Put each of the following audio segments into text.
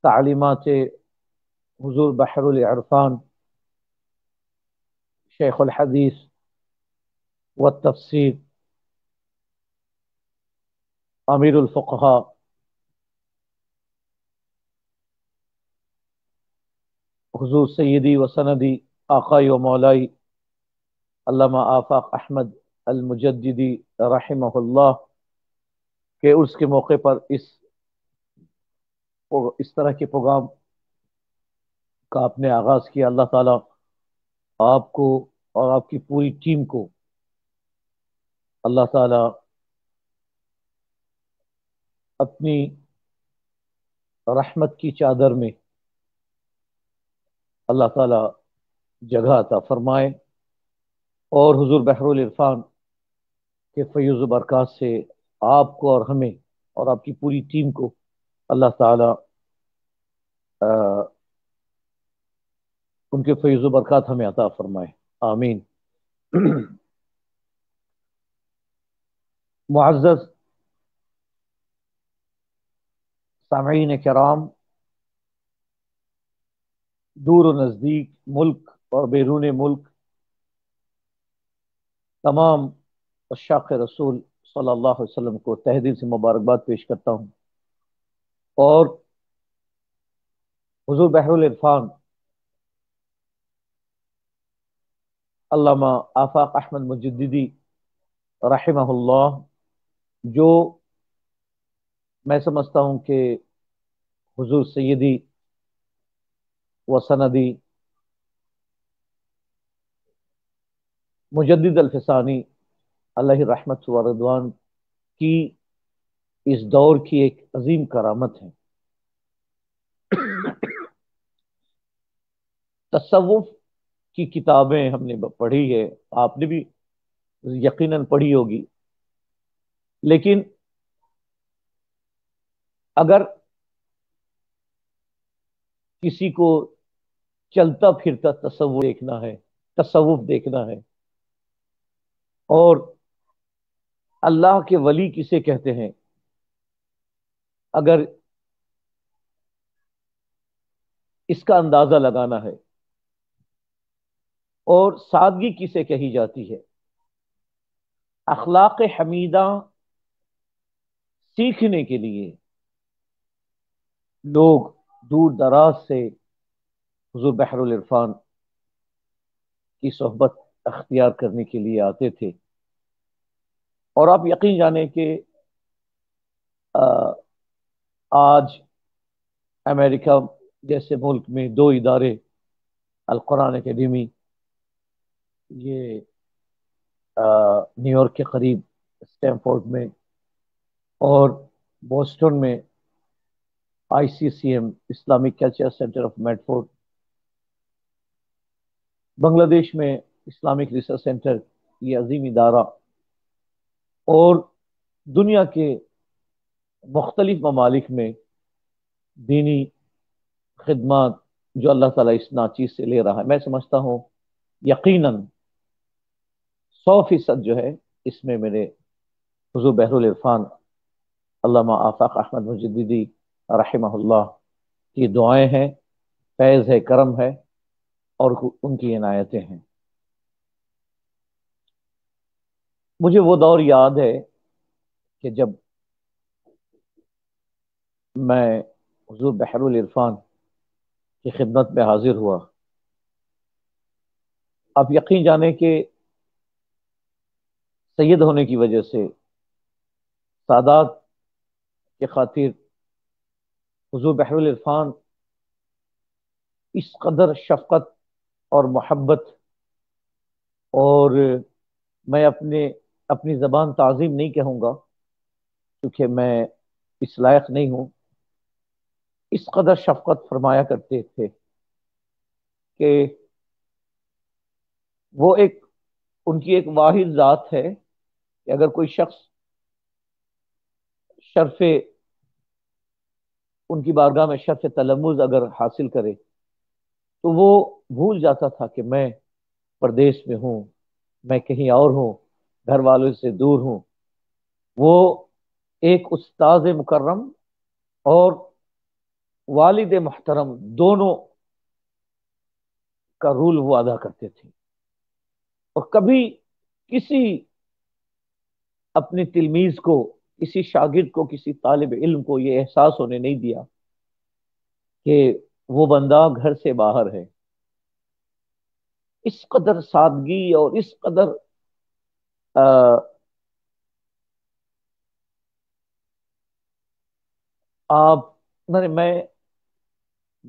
تعلیمات حضور بحر العرفان شیخ الحدیث والتفسیر امیر الفقہاء حضور سیدی و سندی آقائی و مولائی علامہ آفاق احمد المجددی رحمہ اللہ کے عرس کے موقع پر اس طرح کے پروگرام کا آپ نے آغاز کیا. اللہ تعالیٰ آپ کو اور آپ کی پوری ٹیم کو اللہ تعالیٰ اپنی رحمت کی چادر میں اللہ تعالیٰ جگہ عطا فرمائے اور حضور بحر العرفان کے فیض و برکات سے آپ کو اور ہمیں اور آپ کی پوری ٹیم کو اللہ تعالیٰ ان کے فیض و برکات ہمیں عطا فرمائے. آمین. معزز سامعین کرام، دور و نزدیک، ملک اور بیرون ملک، تمام عشاق رسول صلی اللہ علیہ وسلم کو تہ دل سے مبارکباد پیش کرتا ہوں اور حضور بحر العرفان علامہ آفاق احمد مجددی رحمہ اللہ، جو میں سمجھتا ہوں کہ حضور سیدی و سندی مجدد الفسانی علیہ رحمت و رضوان کی اس دور کی ایک عظیم کرامت ہے. تصوف کی کتابیں ہم نے پڑھی ہے، آپ نے بھی یقیناً پڑھی ہوگی، لیکن اگر کسی کو چلتا پھرتا تصوف دیکھنا ہے اور اللہ کے ولی کسے کہتے ہیں، اگر اس کا اندازہ لگانا ہے اور سادگی کسے کہی جاتی ہے، اخلاق حمیدہ سیکھنے کے لیے لوگ دور دراز سے حضور بحر العرفان کی صحبت اختیار کرنے کے لیے آتے تھے. اور آپ یقین جانیں کہ آج امریکہ جیسے ملک میں دو ادارے، القرآن اکیڈمی، یہ نیو یارک کے قریب اسٹینفورڈ میں، اور بوسٹن میں ICCM Islamic Culture Center of Medford, Bangladesh میں اسلامک ریسرچ سینٹر، یہ عظیم ادارہ، اور دنیا کے مختلف ممالک میں دینی خدمات جو اللہ تعالیٰ اس ناچیز سے لے رہا ہے، میں سمجھتا ہوں یقیناً 100% جو ہے اس میں میرے حضور بحر العرفان علامہ آفاق احمد مجددی رحمہ اللہ کی دعائیں ہیں، فیض ہے، کرم ہے، اور ان کی عنایتیں ہیں. مجھے وہ دور یاد ہے کہ جب میں حضور بحر العرفان کی خدمت میں حاضر ہوا، آپ یقین جانیں کہ سید ہونے کی وجہ سے، سادات کے خاطر حضور بحر العرفان اس قدر شفقت اور محبت، اور میں اپنی زبان تعظیم نہیں کہوں گا کیونکہ میں اس لائق نہیں ہوں، اس قدر شفقت فرمایا کرتے تھے کہ وہ ان کی ایک واحد ذات ہے کہ اگر کوئی شخص ان کی بارگاہ میں شرف تلمذ اگر حاصل کرے تو وہ بھول جاتا تھا کہ میں پردیس میں ہوں، میں کہیں اور ہوں، گھر والوں سے دور ہوں. وہ ایک استاذ مکرم اور والد محترم دونوں کا رول وہ ادا کرتے تھے، اور کبھی کسی اپنے تلمیذ کو، کسی شاگرد کو، کسی طالب علم کو یہ احساس ہونے نہیں دیا کہ وہ بندہ گھر سے باہر ہے۔ اس قدر سادگی اور اس قدر آپ میں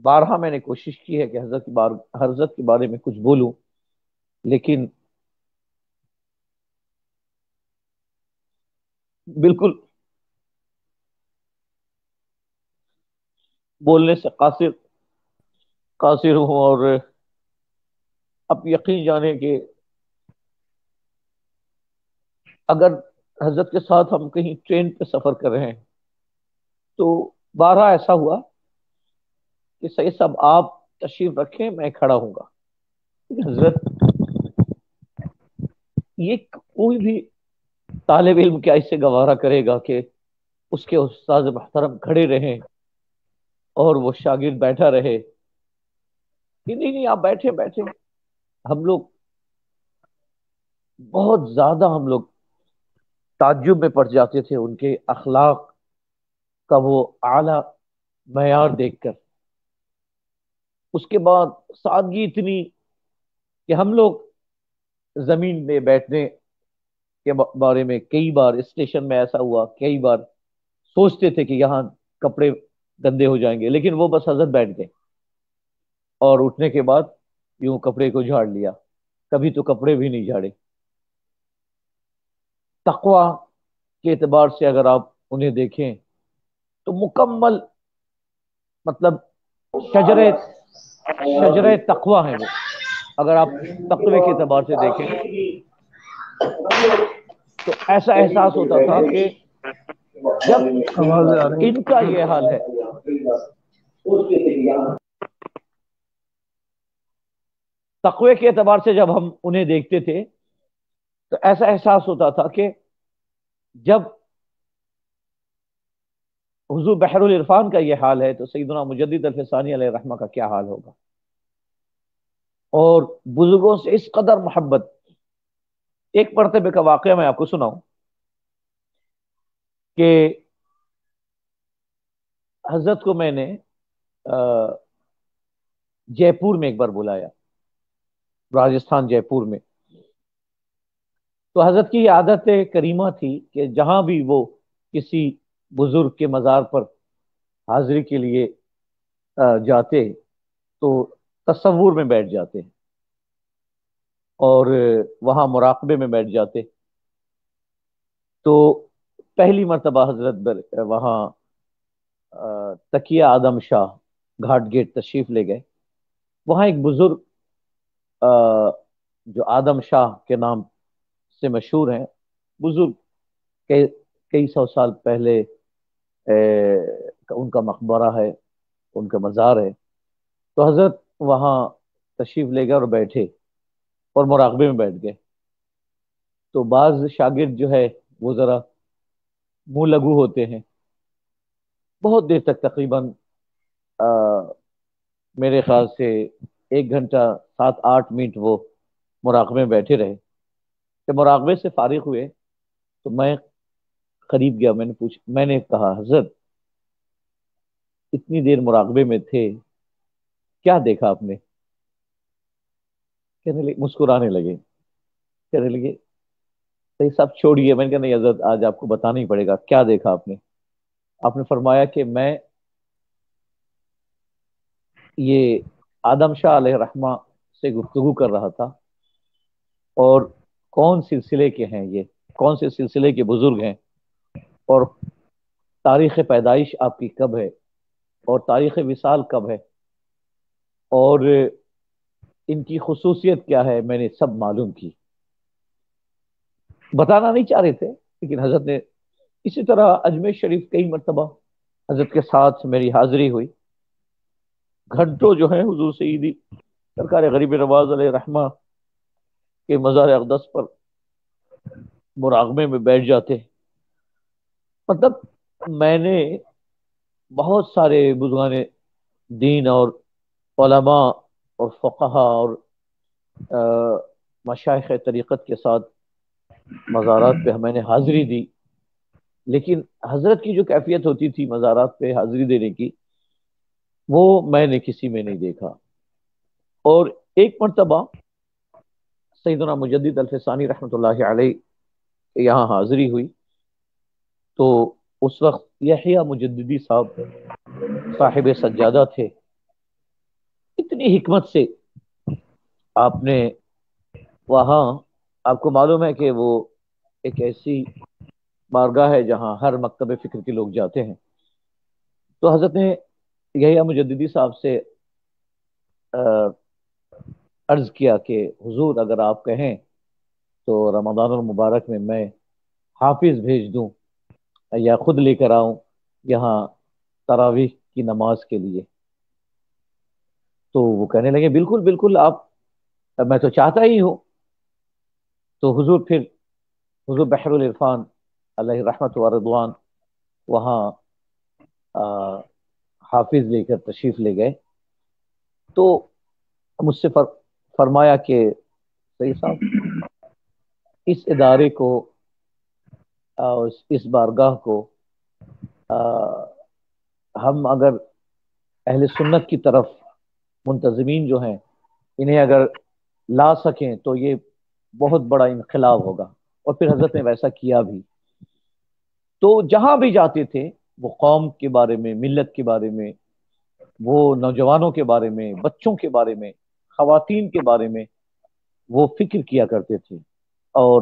بارہا میں نے کوشش کی ہے کہ حضرت کے بارے میں کچھ بولوں، لیکن بالکل بولنے سے قاصر قاصر ہوں، اور اب یقین جانے کہ اگر حضرت کے ساتھ ہم کہیں ٹرین پہ سفر کر رہے ہیں تو بارہا ایسا ہوا کہ سید صاحب آپ تشریف رکھیں، میں کھڑا ہوں گا۔ حضرت، یہ کوئی بھی طالب علم کیا اس سے گوارا کرے گا کہ اس کے استاد محترم کھڑے رہیں اور وہ شاگرد بیٹھا رہے؟ نہیں نہیں نہیں، آپ بیٹھے بیٹھے۔ ہم لوگ بہت زیادہ تعجب میں پڑ جاتے تھے ان کے اخلاق کا وہ اعلیٰ معیار دیکھ کر۔ اس کے بعد سادگی اتنی کہ ہم لوگ زمین میں بیٹھنے کے بارے میں کئی بار اسٹیشن میں ایسا ہوا، کئی بار سوچتے تھے کہ یہاں کپڑے گندے ہو جائیں گے، لیکن وہ بس حضرت بیٹھ گئے اور اٹھنے کے بعد یوں کپڑے کو جھاڑ لیا، کبھی تو کپڑے بھی نہیں جھاڑے۔ تقوی کے اعتبار سے اگر آپ انہیں دیکھیں تو مکمل، مطلب شجرے شجرے تقوی ہیں وہ۔ اگر آپ تقوی کے اعتبار سے دیکھیں تو ایسا احساس ہوتا تھا کہ جب آواز آ رہی ان کا یہ حال ہے، تقوی کے اعتبار سے جب ہم انہیں دیکھتے تھے تو ایسا احساس ہوتا تھا کہ جب حضور بحر العرفان کا یہ حال ہے تو سیدنا مجدد الفسانی علیہ الرحمہ کا کیا حال ہوگا؟ اور بزرگوں سے اس قدر محبت۔ ایک مرتبہ کا واقعہ میں آپ کو سناؤں کہ حضرت کو میں نے جے پور میں ایک بار بلایا، راجستھان جے پور میں۔ تو حضرت کی یہ عادت کریمہ تھی کہ جہاں بھی وہ کسی بزرگ کے مزار پر حاضری کے لیے جاتے تو تصور میں بیٹھ جاتے اور وہاں مراقبے میں بیٹھ جاتے۔ تو پہلی مرتبہ حضرت وہاں تکیہ آدم شاہ گھاٹ گیٹ تشریف لے گئے۔ وہاں ایک بزرگ جو آدم شاہ کے نام سے مشہور ہیں، بزرگ کئی کئی سو سال پہلے ان کا مقبرہ ہے، ان کا مزار ہے۔ تو حضرت وہاں تشریف لے گئے اور بیٹھے اور مراقبے میں بیٹھ گئے۔ تو بعض شاگرد جو ہے وہ ذرا منہ لگو ہوتے ہیں، بہت دیر تک تقریباً میرے خیال سے 1 گھنٹہ 7-8 منٹ وہ مراقبے میں بیٹھے رہے۔ جب مراقبے سے فارغ ہوئے تو میں قریب گیا، میں نے کہا حضرت اتنی دیر مراقبے میں تھے، کیا دیکھا آپ نے؟ کہنے لگے، مسکرانے لگے، کہنے لگے صحیح صاحب چھوڑیے۔ میں نے کہا نہیں حضرت، آج آپ کو بتانا ہی پڑے گا، کیا دیکھا آپ نے؟ آپ نے فرمایا کہ میں یہ آدم شاہ علیہ رحمہ سے گفتگو کر رہا تھا، اور کون سلسلے کے ہیں یہ، کون سے سلسلے کے بزرگ ہیں، اور تاریخ پیدائش آپ کی کب ہے، اور تاریخ وصال کب ہے، اور ان کی خصوصیت کیا ہے، میں نے سب معلوم کی۔ بتانا نہیں چاہ رہے تھے، لیکن حضرت نے اسی طرح اجمیر شریف کئی مرتبہ حضرت کے ساتھ میری حاضری ہوئی۔ گھنٹوں جو ہے حضور سیدی سرکار غریب نواز علیہ رحمہ کے مزار اقدس پر مراقبے میں بیٹھ جاتے۔ مطلب میں نے بہت سارے بزرگان دین اور علماء اور فقہا اور مشائخ طریقت کے ساتھ مزارات پہ میں نے حاضری دی، لیکن حضرت کی جو کیفیت ہوتی تھی مزارات پہ حاضری دینے کی، وہ میں نے کسی میں نہیں دیکھا۔ اور ایک مرتبہ سیدنا مجدد الفسانی رحمۃ اللہ علیہ کے یہاں حاضری ہوئی، تو اس وقت یحییٰ مجددی صاحب صاحب سجادہ تھے۔ اتنی حکمت سے آپ نے وہاں، آپ کو معلوم ہے کہ وہ ایک ایسی بارگاہ ہے جہاں ہر مکتب فکر کے لوگ جاتے ہیں، تو حضرت نے یحییٰ مجددی صاحب سے عرض کیا کہ حضور اگر آپ کہیں تو رمضان المبارک میں حافظ بھیج دوں یا خود لے کر آؤں یہاں تراویح کی نماز کے لیے؟ تو وہ کہنے لگے بالکل بالکل، آپ، میں تو چاہتا ہی ہوں۔ تو حضور بحر العرفان علیہ رحمت و رضوان وہاں آ، حافظ لے کر تشریف لے گئے، تو مجھ سے فرمایا کہ صحیح صاحب، اس ادارے کو، اس بارگاہ کو آ، ہم اگر اہل سنت کی طرف منتظمین جو ہیں انہیں اگر لا سکیں تو یہ بہت بڑا انقلاب ہوگا، اور پھر حضرت نے ویسا کیا بھی۔ تو جہاں بھی جاتے تھے وہ قوم کے بارے میں، ملت کے بارے میں، وہ نوجوانوں کے بارے میں، بچوں کے بارے میں، خواتین کے بارے میں وہ فکر کیا کرتے تھے۔ اور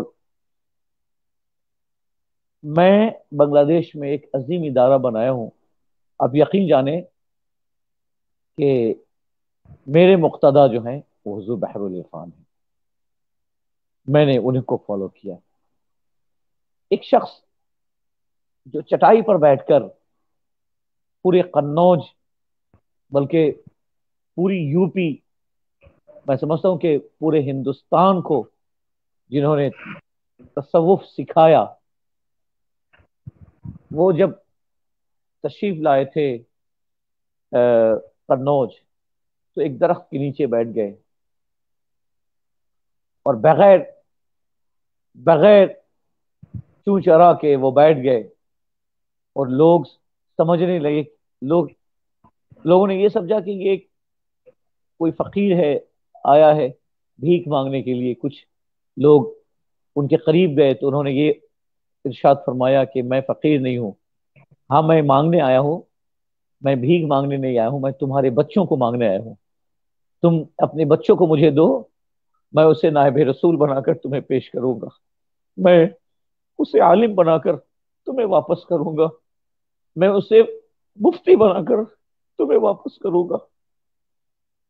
میں بنگلہ دیش میں ایک عظیم ادارہ بنایا ہوں، آپ یقین جانیں کہ میرے مقتدی جو ہیں وہ حضور بحر العرفان ہیں، میں نے انہیں کو فالو کیا۔ ایک شخص جو چٹائی پر بیٹھ کر پورے قنوج، بلکہ پوری یو پی، میں سمجھتا ہوں کہ پورے ہندوستان کو جنہوں نے تصوف سکھایا، وہ جب تشریف لائے تھے قنوج، تو ایک درخت کے نیچے بیٹھ گئے، اور بغیر بغیر چوں چرا کے وہ بیٹھ گئے، اور لوگ سمجھنے لگے، لوگ لوگوں نے یہ سمجھا کہ یہ کوئی فقیر ہے، آیا ہے بھیک مانگنے کے لیے۔ کچھ لوگ ان کے قریب گئے تو انہوں نے یہ ارشاد فرمایا کہ میں فقیر نہیں ہوں، ہاں میں مانگنے آیا ہوں، میں بھیک مانگنے نہیں آیا ہوں، میں تمہارے بچوں کو مانگنے آیا ہوں، تم اپنے بچوں کو مجھے دو، میں اسے نائب رسول بنا کر تمہیں پیش کروں گا، میں اسے عالم بنا کر تمہیں واپس کروں گا، میں اسے مفتی بنا کر تمہیں واپس کروں گا،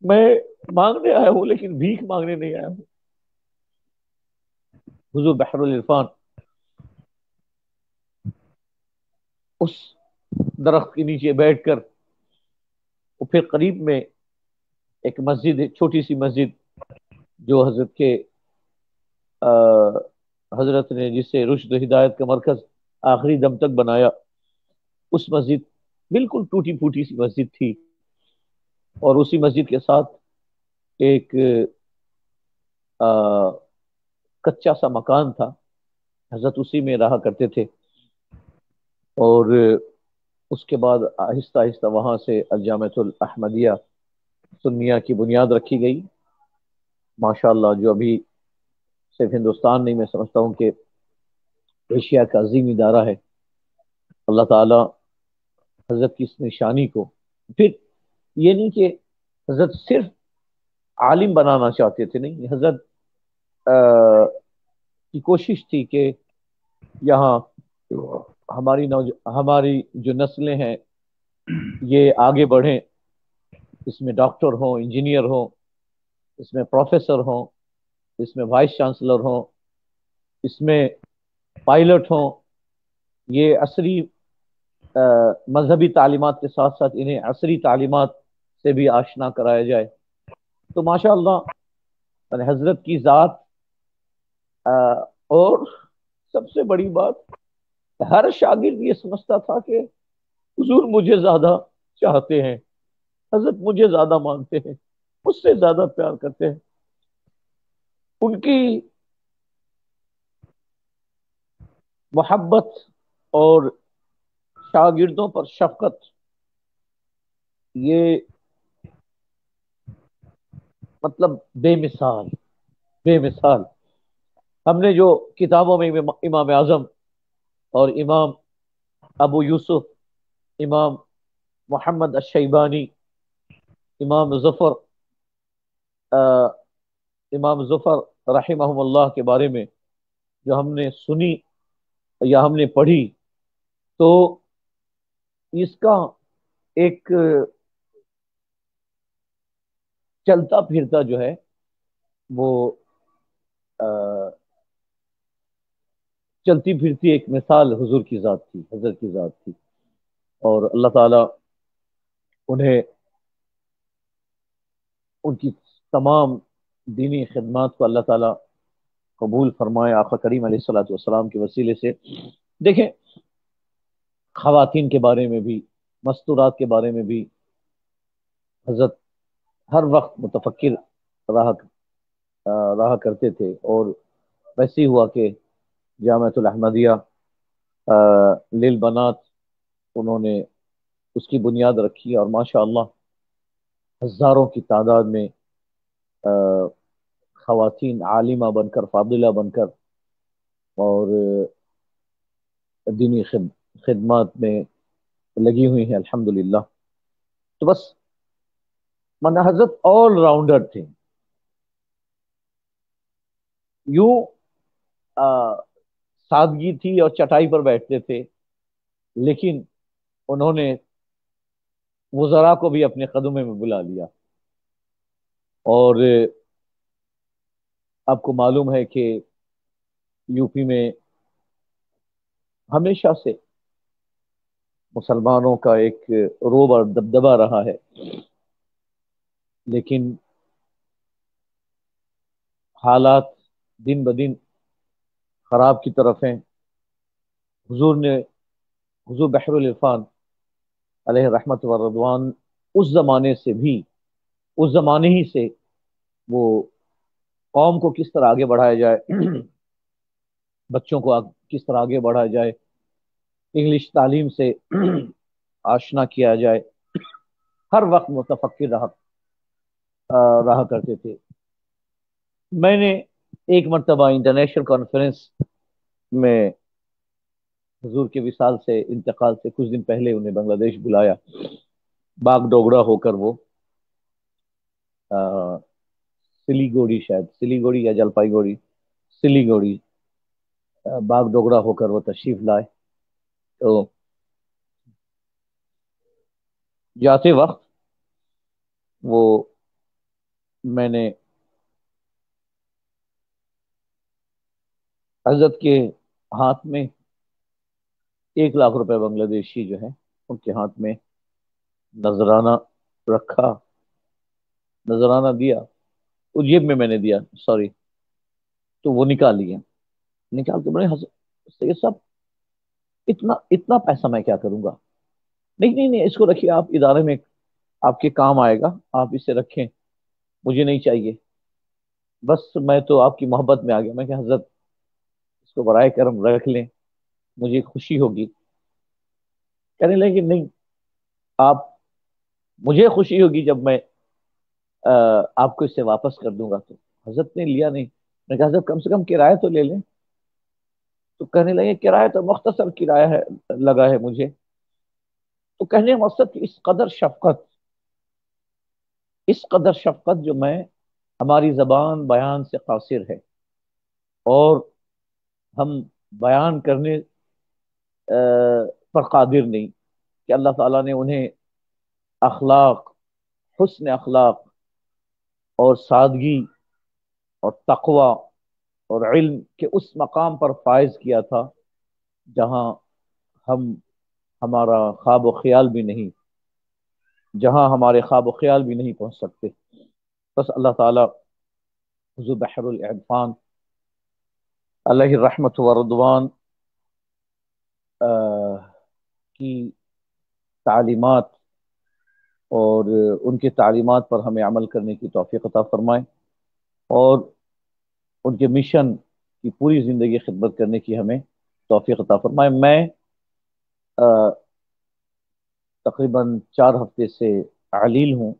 میں مانگنے آیا ہوں لیکن بھیک مانگنے نہیں آیا ہوں۔ حضور بحر العرفان اس درخت کے نیچے بیٹھ کر، وہ پھر قریب میں ایک مسجد ہے، چھوٹی سی مسجد جو حضرت کے حضرت نے جسے رشد و ہدایت کا مرکز آخری دم تک بنایا، اس مسجد بالکل ٹوٹی پھوٹی سی مسجد تھی، اور اسی مسجد کے ساتھ ایک کچا سا مکان تھا، حضرت اسی میں رہا کرتے تھے۔ اور اس کے بعد آہستہ آہستہ وہاں سے الجامعۃ الاحمدیہ سنیہ کی بنیاد رکھی گئی، ماشاءاللہ، جو ابھی صرف ہندوستان نہیں، میں سمجھتا ہوں کہ ایشیا کا عظیم ادارہ ہے۔ اللہ تعالی حضرت کی اس نشانی کو، پھر یہ نہیں کہ حضرت صرف عالم بنانا چاہتے تھے، نہیں، حضرت کی کوشش تھی کہ یہاں ہماری جو نسلیں ہیں یہ آگے بڑھیں، اس میں ڈاکٹر ہوں، انجینئر ہوں، اس میں پروفیسر ہوں، اس میں وائس چانسلر ہوں، اس میں پائلٹ ہوں، یہ عصری مذہبی تعلیمات کے ساتھ ساتھ انہیں عصری تعلیمات سے بھی آشنا کرایا جائے۔ تو ماشاءاللہ حضرت کی ذات، اور سب سے بڑی بات، ہر شاگرد یہ سمجھتا تھا کہ حضور مجھے زیادہ چاہتے ہیں، حضرت مجھے زیادہ مانتے ہیں، مجھ سے زیادہ پیار کرتے ہیں. ان کی محبت اور شاگردوں پر شفقت، یہ مطلب بے مثال، بے مثال. ہم نے جو کتابوں میں امام اعظم اور امام ابو یوسف، امام محمد الشیبانی، امام ظفر، امام ظفر رحمہم اللہ کے بارے میں جو ہم نے سنی یا ہم نے پڑھی، تو اس کا ایک چلتا پھرتا جو ہے وہ آ، چلتی پھرتی ایک مثال حضور کی ذات تھی، حضرت کی ذات تھی. اور اللہ تعالیٰ انہیں ان کی تمام دینی خدمات کو اللہ تعالیٰ قبول فرمائے آقا کریم علیہ الصلوۃ والسلام کے وسیلے سے. دیکھیں، خواتین کے بارے میں بھی، مستورات کے بارے میں بھی حضرت ہر وقت متفکر رہا رہا کرتے تھے. اور ویسے ہی ہوا کہ جامعۃ الاحمدیہ للبنات انہوں نے اس کی بنیاد رکھی، اور ماشاء اللہ ہزاروں کی تعداد میں آ، خواتین عالمہ بن کر، فاضلہ بن کر، اور دینی خدمات میں لگی ہوئی ہیں الحمدللہ. تو بس من حضرت آل راؤنڈر تھے. یوں آ، سادگی تھی اور چٹائی پر بیٹھتے تھے، لیکن انہوں نے وزراء کو بھی اپنے قدمے میں بلا لیا. اور آپ کو معلوم ہے کہ یو پی میں ہمیشہ سے مسلمانوں کا ایک روب اور دبدبہ رہا ہے، لیکن حالات دن بدن خراب کی طرف ہیں. حضور نے، حضور بحر العرفان علیہ رحمت و رضوان، اس زمانے سے بھی، اس زمانے ہی سے وہ قوم کو کس طرح آگے بڑھایا جائے، بچوں کو کس طرح آگے بڑھایا جائے، انگلش تعلیم سے آشنا کیا جائے، ہر وقت متفکر رہا کرتے تھے. میں نے ایک مرتبہ انٹرنیشنل کانفرنس میں حضور کے وصال سے، انتقال سے کچھ دن پہلے انہیں بنگلہ دیش بلایا. باغ ڈوگرا ہو کر وہ سلیگوڑی، شاید سلیگوڑی یا جلپائی گوڑی، سلیگوڑی، باغ ڈوگرا ہو کر وہ تشریف لائے. تو جاتے وقت وہ میں نے حضرت کے ہاتھ میں 1 لاکھ روپے بنگلہ دیشی جو ہے ان کے ہاتھ میں نذرانہ رکھا، نذرانہ دیا. وہ جیب میں نے دیا، سوری. تو وہ نکال لیا، نکال کے بڑے حضرت سید صاحب، اتنا اتنا پیسہ میں کیا کروں گا؟ نہیں نہیں نہیں، اس کو رکھیے، آپ ادارے میں آپ کے کام آئے گا، آپ اسے رکھیں، مجھے نہیں چاہیے. بس میں تو آپ کی محبت میں آ گیا. میں کہ حضرت اس کو برائے کرم رکھ لیں، مجھے خوشی ہوگی. کہنے لگے کہ نہیں، آپ، مجھے خوشی ہوگی جب میں آپ کو اس سے واپس کر دوں گا. تو حضرت نے لیا نہیں. میں کہا حضرت کم سے کم کرایہ تو لے لیں. تو کہنے لگے کرایہ تو مختصر کرایہ ہے، لگا ہے مجھے. تو کہنے مقصد کہ اس قدر شفقت، اس قدر شفقت جو میں، ہماری زبان بیان سے قاصر ہے، اور ہم بیان کرنے پر قادر نہیں، کہ اللہ تعالیٰ نے انہیں اخلاق، حسن اخلاق اور سادگی اور تقوی اور علم کے اس مقام پر فائز کیا تھا جہاں ہم، ہمارا خواب و خیال بھی نہیں، جہاں ہمارے خواب و خیال بھی نہیں پہنچ سکتے. بس اللہ تعالیٰ حضور بحر العرفان علیہ رحمت و رضوان کی تعلیمات اور ان کے تعلیمات پر ہمیں عمل کرنے کی توفیق عطا فرمائے، اور ان کے مشن کی پوری زندگی خدمت کرنے کی ہمیں توفیق عطا فرمائے۔ میں تقریباً 4 ہفتے سے علیل ہوں،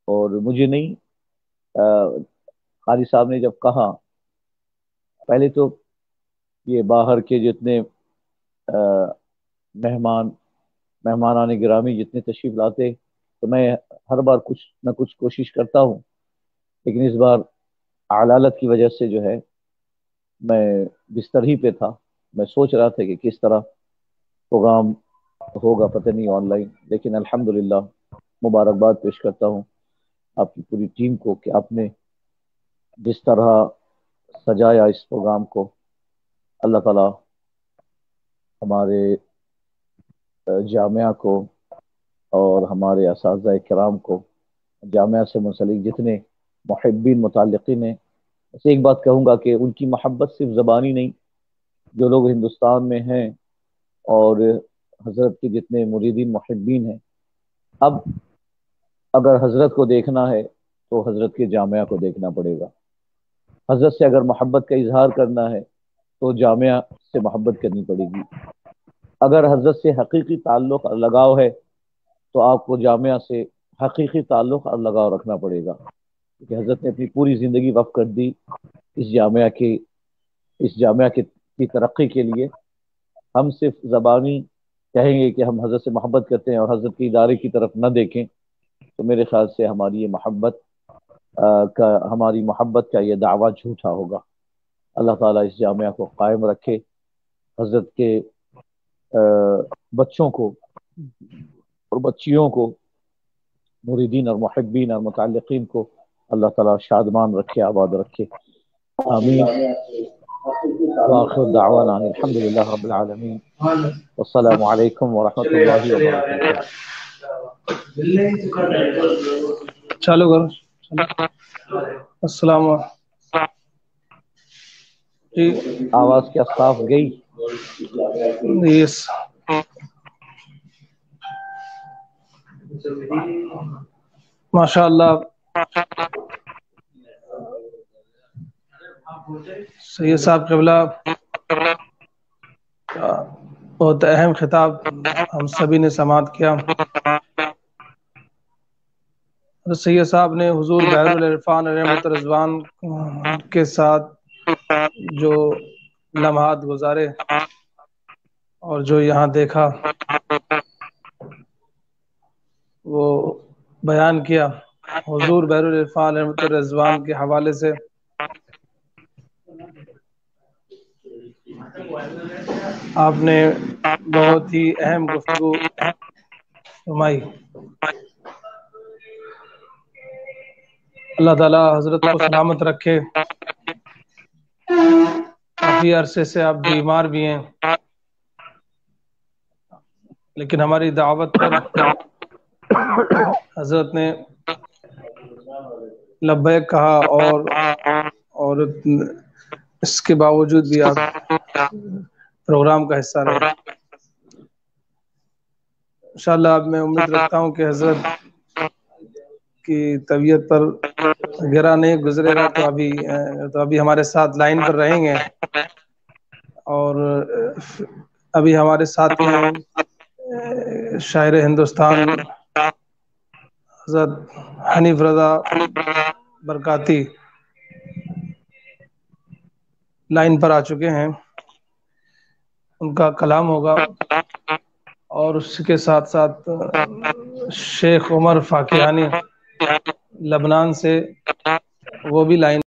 اور مجھے نہیں، قاری صاحب نے جب کہا، پہلے تو یہ باہر کے جتنے مہمانان گرامی جتنے تشریف لاتے، تو میں ہر بار کچھ نہ کچھ کوشش کرتا ہوں، لیکن اس بار علالت کی وجہ سے جو ہے میں بستر ہی پہ تھا۔ میں سوچ رہا تھا کہ کس طرح پروگرام ہوگا، پتہ نہیں آن لائن، لیکن الحمدللہ مبارکباد پیش کرتا ہوں آپ کی پوری ٹیم کو کہ آپ نے جس طرح سجایا اس پروگرام کو، اللہ تعالیٰ ہمارے جامعہ کو اور ہمارے اساتذہ کرام کو، جامعہ سے منسلک جتنے محبین متعلقین ہیں، بس ایک بات کہوں گا کہ ان کی محبت صرف زبانی نہیں، جو لوگ ہندوستان میں ہیں اور حضرت کے جتنے مریدین محبین ہیں، اب اگر حضرت کو دیکھنا ہے تو حضرت کے جامعہ کو دیکھنا پڑے گا۔ حضرت سے اگر محبت کا اظہار کرنا ہے تو جامعہ سے محبت کرنی پڑے گی۔ اگر حضرت سے حقیقی تعلق اور لگاؤ ہے تو آپ کو جامعہ سے حقیقی تعلق اور لگاؤ رکھنا پڑے گا، کیونکہ حضرت نے اپنی پوری زندگی وقف کر دی اس جامعہ کی ترقی کے لیے۔ ہم صرف زبانی کہیں گے کہ ہم حضرت سے محبت کرتے ہیں اور حضرت کے ادارے کی طرف نہ دیکھیں، تو میرے خیال سے ہماری محبت کا یہ دعویٰ جھوٹا ہوگا۔ اللہ تعالیٰ اس جامعہ کو قائم رکھے، حضرت کے بچوں کو اور بچیوں کو، مریدین اور محبین اور متعلقین کو اللہ تعالیٰ شادمان رکھے، آباد رکھے، آمین۔ وآخر دعوانا ان الحمدللہ رب العالمین، والسلام علیکم ورحمۃ اللہ وبرکاتہ۔ چالو کرو۔ السلام جی، آواز کیا صاف گئی؟ یس، ماشاء اللہ۔ سید صاحب قبلہ بہت اہم خطاب ہم سبھی نے سماعت کیا۔ سید صاحب نے حضور بحر العرفان رحمت رضوان کے ساتھ جو لمحات گزارے اور جو یہاں دیکھا وہ بیان کیا، حضور بحر العرفان رحمت رضوان کے حوالے سے آپ نے بہت ہی اہم گفتگو فرمائی۔ اللہ تعالیٰ حضرت کو سلامت رکھے۔ کافی عرصے سے آپ بیمار بھی ہیں، لیکن ہماری دعوت پر حضرت نے لبیک کہا، اور اس کے باوجود بھی آپ پروگرام کا حصہ رہے۔ انشاءاللہ اب میں امید رکھتا ہوں کہ حضرت کی طبیعت پر گرا نہیں گزرے گا، تو ابھی ہمارے ساتھ لائن پر رہیں گے، اور ابھی ہمارے ساتھی ہیں شاعر ہندوستان حضرت حنیف رضا برکاتی، لائن پر آ چکے ہیں، ان کا کلام ہوگا، اور اس کے ساتھ ساتھ شیخ عمر فاقیانی لبنان سے، وہ بھی لائن